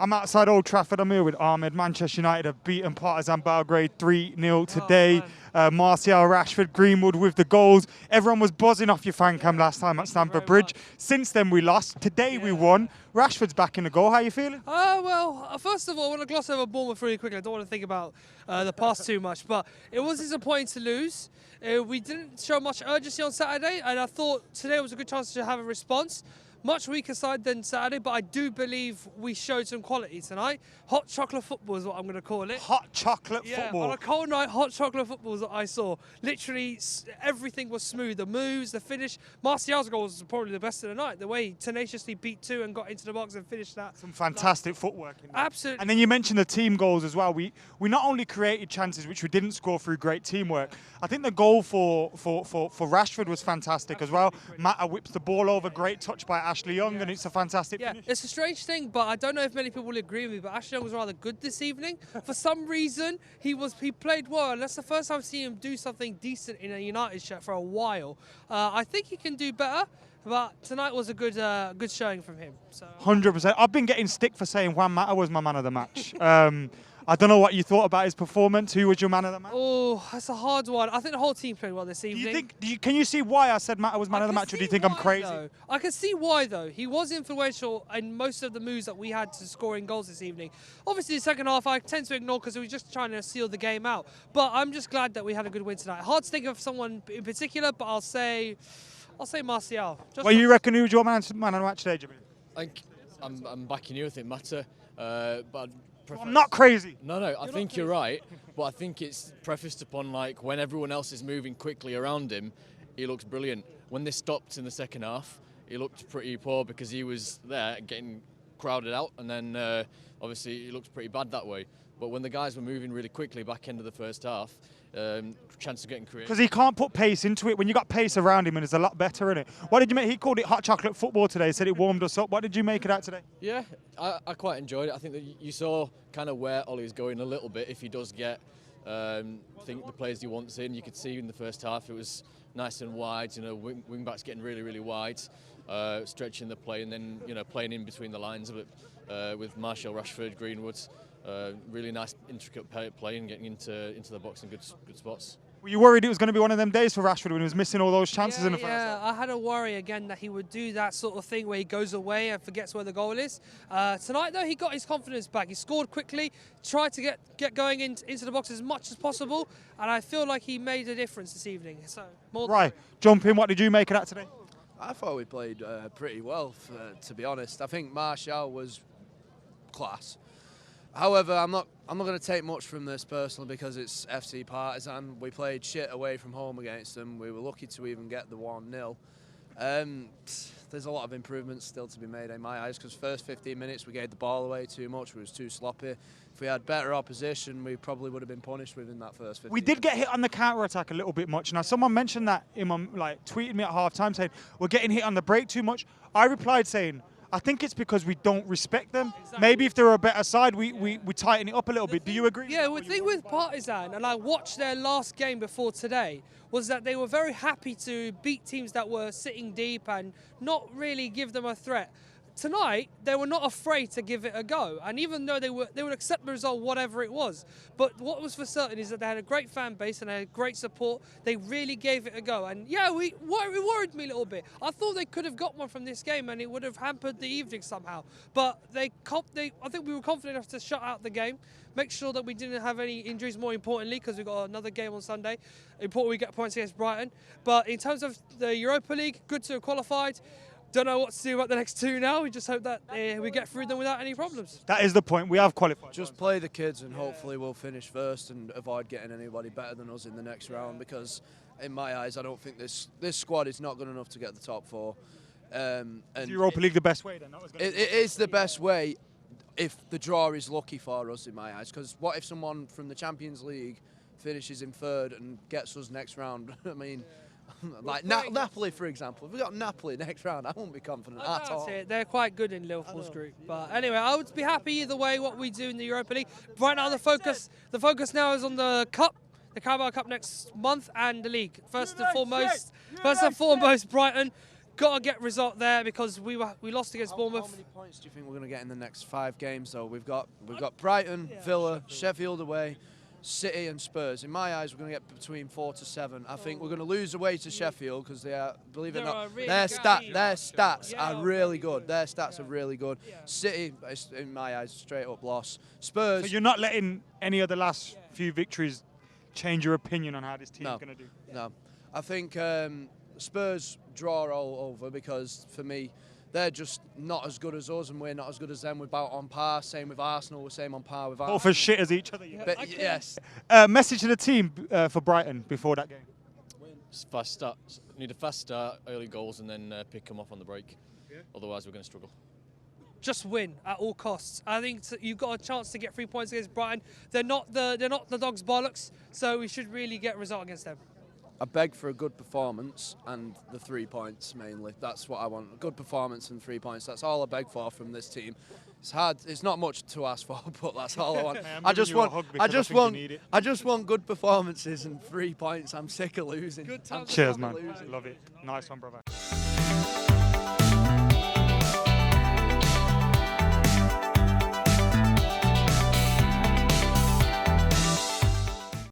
I'm outside Old Trafford. I'm here with Ahmed. Manchester United have beaten Partizan Belgrade 3-0 today. Martial, Rashford, Greenwood with the goals. Everyone was buzzing off your Fancam last time at Stamford Bridge. Since then we lost. Today we won. Rashford's back in the goal. How are you feeling? First of all, I want to gloss over Bournemouth really quickly. I don't want to think about the past too much, but it was disappointing to lose. We didn't show much urgency on Saturday, and I thought today was a good chance to have a response. Much weaker side than Saturday, but I do believe we showed some quality tonight. Hot chocolate football is what I'm going to call it. Hot chocolate football? On a cold night, hot chocolate football is what I saw. Literally, everything was smooth. The moves, the finish. Martial's goal was probably the best of the night. The way he tenaciously beat two and got into the box and finished that. Some fantastic footwork in there. Absolutely. And then you mentioned the team goals as well. We not only created chances, which we didn't score through great teamwork. I think the goal for Rashford was fantastic as well. Mata whips the ball over. Great touch by Ashley Young, and it's a fantastic finish. It's a strange thing, but I don't know if many people will agree with me, but Ashley Young was rather good this evening. For some reason, he played well, and that's the first time I've seen him do something decent in a United shirt for a while. I think he can do better, but tonight was a good showing from him. So. 100%. I've been getting stick for saying Juan Mata was my man of the match. I don't know what you thought about his performance. Who was your man of the match? Oh, that's a hard one. I think the whole team played well this evening. Can you see why I said Mata was man of the match, or do you think I'm crazy? Though. I can see why, though. He was influential in most of the moves that we had to scoring goals this evening. Obviously, the second half I tend to ignore because we were just trying to seal the game out. But I'm just glad that we had a good win tonight. Hard to think of someone in particular, but I'll say Martial. Well, you reckon who was your man of the match today, Jimmy? I'm backing you. I think Mata, but. I'm not crazy. No, I think you're right, but I think it's prefaced upon like when everyone else is moving quickly around him, he looks brilliant. When they stopped in the second half, he looked pretty poor because he was there getting crowded out, and then obviously he looked pretty bad that way. But when the guys were moving really quickly back end of the first half, chance of getting creative. Because he can't put pace into it. When you got pace around him, and it's a lot better, isn't it? What did you make? He called it hot chocolate football today. Said it warmed us up. What did you make of that today? Yeah, I quite enjoyed it. I think that you saw kind of where Ollie's going a little bit. If he does get, think the players he wants in, you could see in the first half it was nice and wide. You know, wing backs getting really wide, stretching the play, and then playing in between the lines of it with Martial, Rashford, Greenwood. Really nice, intricate play and getting into the box in good spots. Were you worried it was going to be one of them days for Rashford when he was missing all those chances in the first half? Yeah, I had a worry again that he would do that sort of thing where he goes away and forgets where the goal is. Tonight, though, he got his confidence back. He scored quickly, tried to get going into the box as much as possible, and I feel like he made a difference this evening. So right, jump in. What did you make of that today? I thought we played pretty well, to be honest. I think Martial was class. However, I'm not going to take much from this personally because it's FC Partizan. We played shit away from home against them. We were lucky to even get the 1-0. There's a lot of improvements still to be made in my eyes because first 15 minutes we gave the ball away too much. We was too sloppy. If we had better opposition, we probably would have been punished within that first 15 We did get hit on the counter-attack a little bit much. Now, someone mentioned that, tweeted me at half-time saying, we're getting hit on the break too much. I replied saying, I think it's because we don't respect them. Exactly. Maybe if they're a better side, we tighten it up a little bit. Do you agree? Yeah, the thing with Partizan, and I watched their last game before today, was that they were very happy to beat teams that were sitting deep and not really give them a threat. Tonight, they were not afraid to give it a go, and even though they would accept the result, whatever it was. But what was for certain is that they had a great fan base and they had great support. They really gave it a go, and yeah, it worried me a little bit. I thought they could have got one from this game, and it would have hampered the evening somehow. But I think we were confident enough to shut out the game, make sure that we didn't have any injuries. More importantly, because we got another game on Sunday. Important we get points against Brighton. But in terms of the Europa League, good to have qualified. Don't know what to do about the next two now. We just hope that we get through them without any problems. That is the point. We have qualified. Just play the kids and hopefully we'll finish first and avoid getting anybody better than us in the next round because, in my eyes, I don't think this squad is not good enough to get the top four. And is Europa League the best way then? It is the best way if the draw is lucky for us, in my eyes. Because what if someone from the Champions League finishes in third and gets us next round? I mean... Like Napoli, for example. If we got Napoli next round, I won't be confident at all. They're quite good in Liverpool's group. But anyway, I would be happy either way what we do in the Europa League. Right now, the focus now is on the Cup, the Carabao Cup next month, and the league. First and foremost, Brighton. got to get result there because we lost against Bournemouth. How many points do you think we're going to get in the next 5 games, though? We've got Brighton, Villa, Sheffield away, City and Spurs. In my eyes, we're going to get between 4 to 7. I think we're going to lose away to Sheffield because they are, believe it or not, their stats are really good. Their stats are really good. City, in my eyes, straight up loss. Spurs. So you're not letting any of the last few victories change your opinion on how this team's going to do? No. I think Spurs draw all over because, for me, they're just not as good as us and we're not as good as them. We're about on par. Same with Arsenal. We're same on par with Arsenal. Both as shit as each other. But, yes. Message to the team for Brighton before that game. Fast start. Need a fast start, early goals, and then pick them off on the break. Otherwise, we're going to struggle. Just win at all costs. I think you've got a chance to get 3 points against Brighton. They're not the dogs' bollocks, so we should really get a result against them. I beg for a good performance and the 3 points mainly. That's what I want. A good performance and 3 points. That's all I beg for from this team. It's hard. It's not much to ask for, but that's all I want. I just want good performances and 3 points. I'm sick of losing. Good time. Cheers, man. Love it. Nice one, brother.